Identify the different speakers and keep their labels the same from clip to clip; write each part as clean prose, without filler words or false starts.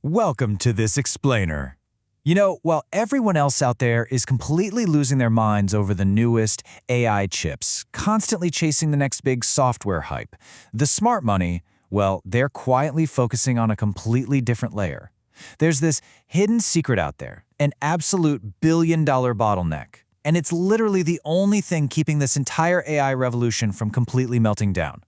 Speaker 1: Welcome to this explainer. While everyone else out there is completely losing their minds over the newest AI chips, constantly chasing the next big software hype, the smart money, well, they're quietly focusing on a completely different layer. There's this hidden secret out there, an absolute billion-dollar bottleneck, and it's literally the only thing keeping this entire AI revolution from completely melting down.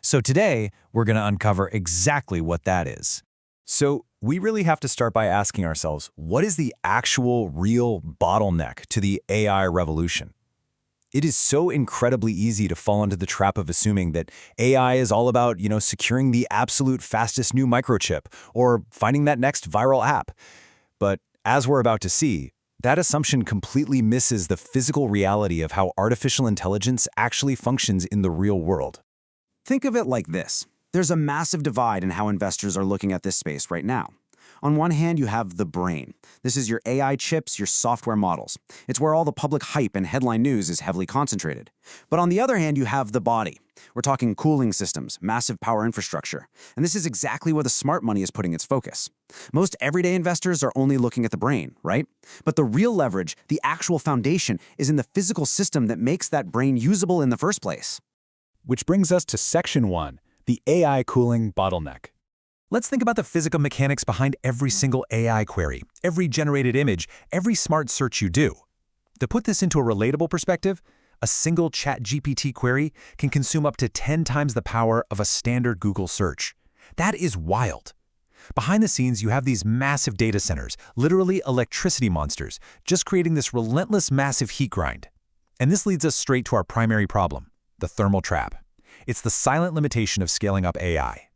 Speaker 1: So today, we're going to uncover exactly what that is.
Speaker 2: So we really have to start by asking ourselves, what is the actual real bottleneck to the AI revolution? It is so incredibly easy to fall into the trap of assuming that AI is all about, securing the absolute fastest new microchip or finding that next viral app. But as we're about to see, that assumption completely misses the physical reality of how artificial intelligence actually functions in the real world.
Speaker 3: Think of it like this. There's a massive divide in how investors are looking at this space right now. On one hand, you have the brain. This is your AI chips, your software models. It's where all the public hype and headline news is heavily concentrated. But on the other hand, you have the body. We're talking cooling systems, massive power infrastructure. And this is exactly where the smart money is putting its focus. Most everyday investors are only looking at the brain, right? But the real leverage, the actual foundation, is in the physical system that makes that brain usable in the first place.
Speaker 2: Which brings us to Section 1. The AI cooling bottleneck.
Speaker 4: Let's think about the physical mechanics behind every single AI query, every generated image, every smart search you do. To put this into a relatable perspective, a single ChatGPT query can consume up to 10 times the power of a standard Google search. That is wild. Behind the scenes, you have these massive data centers, literally electricity monsters, just creating this relentless massive heat grind. And this leads us straight to our primary problem, the thermal trap. It's the silent limitation of scaling up AI.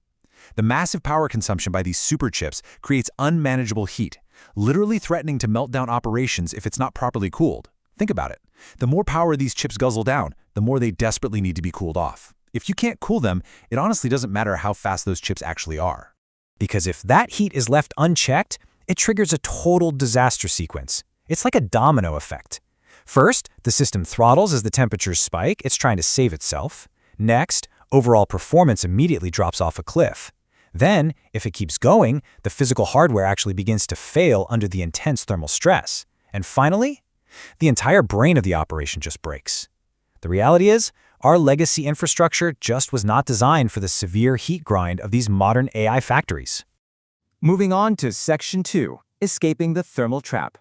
Speaker 4: The massive power consumption by these superchips creates unmanageable heat, literally threatening to melt down operations if it's not properly cooled. Think about it. The more power these chips guzzle down, the more they desperately need to be cooled off. If you can't cool them, it honestly doesn't matter how fast those chips actually are.
Speaker 5: Because if that heat is left unchecked, it triggers a total disaster sequence. It's like a domino effect. First, the system throttles as the temperatures spike. It's trying to save itself. Next, overall performance immediately drops off a cliff. Then, if it keeps going, the physical hardware actually begins to fail under the intense thermal stress. And finally, the entire brain of the operation just breaks. The reality is, our legacy infrastructure just was not designed for the severe heat grind of these modern AI factories.
Speaker 6: Moving on to Section 2, Escaping the Thermal Trap.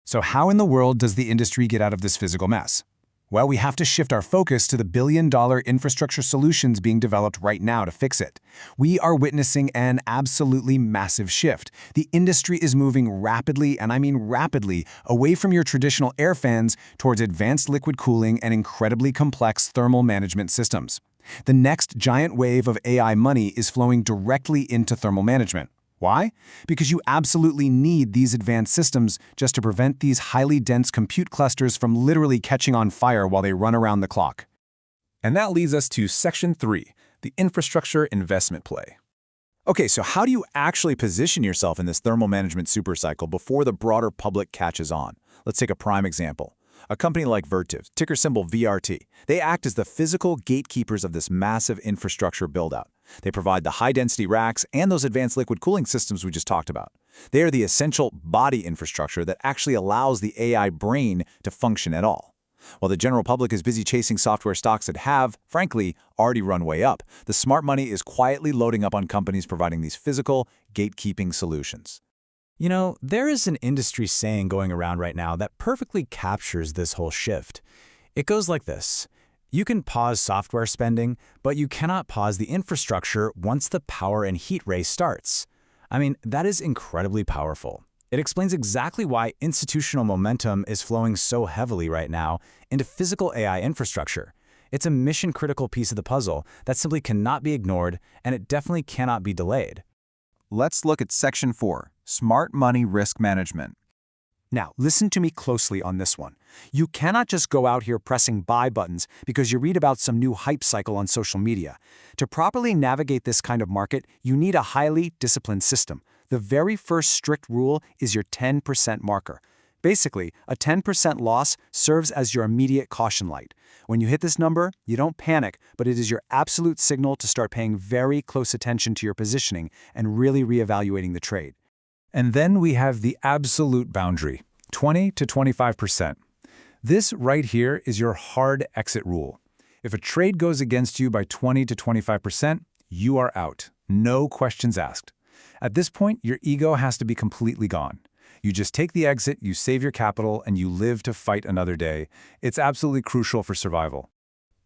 Speaker 7: So how in the world does the industry get out of this physical mess? Well, we have to shift our focus to the billion-dollar infrastructure solutions being developed right now to fix it. We are witnessing an absolutely massive shift. The industry is moving rapidly, and I mean rapidly, away from your traditional air fans towards advanced liquid cooling and incredibly complex thermal management systems. The next giant wave of AI money is flowing directly into thermal management. Why? Because you absolutely need these advanced systems just to prevent these highly dense compute clusters from literally catching on fire while they run around the clock.
Speaker 2: And that leads us to Section 3, the infrastructure investment play. Okay, so how do you actually position yourself in this thermal management supercycle before the broader public catches on? Let's take a prime example. A company like Vertiv, ticker symbol VRT, they act as the physical gatekeepers of this massive infrastructure build-out. They provide the high-density racks and those advanced liquid cooling systems we just talked about. They are the essential body infrastructure that actually allows the AI brain to function at all. While the general public is busy chasing software stocks that have, frankly, already run way up, the smart money is quietly loading up on companies providing these physical, gatekeeping solutions.
Speaker 5: There is an industry saying going around right now that perfectly captures this whole shift. It goes like this. You can pause software spending, but you cannot pause the infrastructure once the power and heat race starts. That is incredibly powerful. It explains exactly why institutional momentum is flowing so heavily right now into physical AI infrastructure. It's a mission-critical piece of the puzzle that simply cannot be ignored, and it definitely cannot be delayed.
Speaker 8: Let's look at Section 4, Smart Money Risk Management.
Speaker 7: Now, listen to me closely on this one. You cannot just go out here pressing buy buttons because you read about some new hype cycle on social media. To properly navigate this kind of market, you need a highly disciplined system. The very first strict rule is your 10% marker. Basically, a 10% loss serves as your immediate caution light. When you hit this number, you don't panic, but it is your absolute signal to start paying very close attention to your positioning and really reevaluating the trade.
Speaker 2: And then we have the absolute boundary, 20 to 25%. This right here is your hard exit rule. If a trade goes against you by 20 to 25%, you are out. No questions asked. At this point, your ego has to be completely gone. You just take the exit, you save your capital, and you live to fight another day. It's absolutely crucial for survival.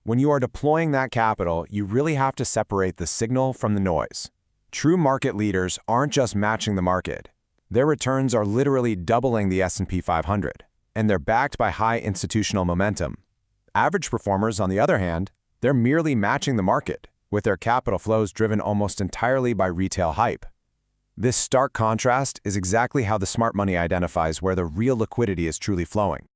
Speaker 9: When you are deploying that capital, you really have to separate the signal from the noise. True market leaders aren't just matching the market. Their returns are literally doubling the S&P 500, and they're backed by high institutional momentum. Average performers, on the other hand, they're merely matching the market, with their capital flows driven almost entirely by retail hype. This stark contrast is exactly how the smart money identifies where the real liquidity is truly flowing.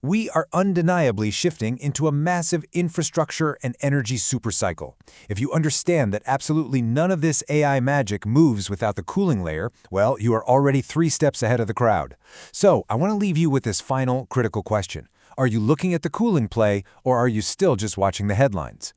Speaker 4: We are undeniably shifting into a massive infrastructure and energy supercycle. If you understand that absolutely none of this AI magic moves without the cooling layer, well, you are already 3 steps ahead of the crowd. So, I want to leave you with this final critical question. Are you looking at the cooling play, or are you still just watching the headlines?